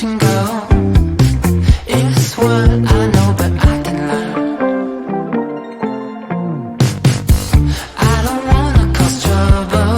and go. It's what I know, but I can learn. I don't wanna cause trouble.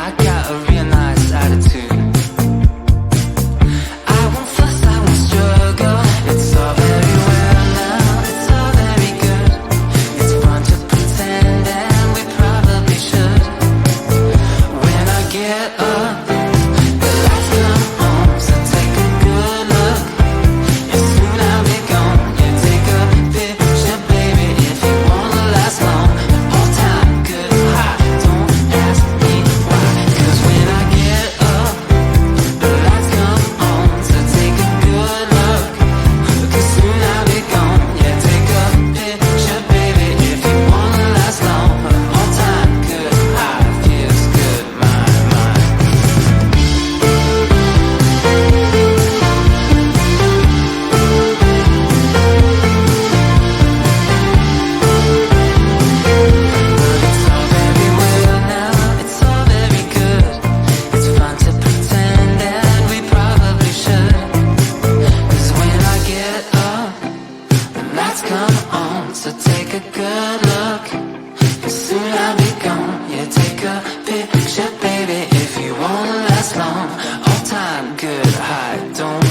I got a real nice attitude. I won't fuss, I won't struggle. It's all very well now, it's all very good. It's fun to pretend, and we probably should. When I get up, the lights come on, so take a good look. And soon I'll be gone. You take a picture, baby, if you wanna last long. All time good high, don't ask me why. 'Cause when I get up, the lights come on, so take a good look. 'Cause soon I'll be gone. Yeah, take a picture, baby, if you wanna last long. All time good high, feels good, my mind. But it's all very well now, it's all very good. It's fun to pretend, and we probably should. 'Cause when I get up, the lights come on, so take a good look. 'Cause soon I'll be gone. Yeah, take a picture, baby, if you wanna last long. All time good high, don't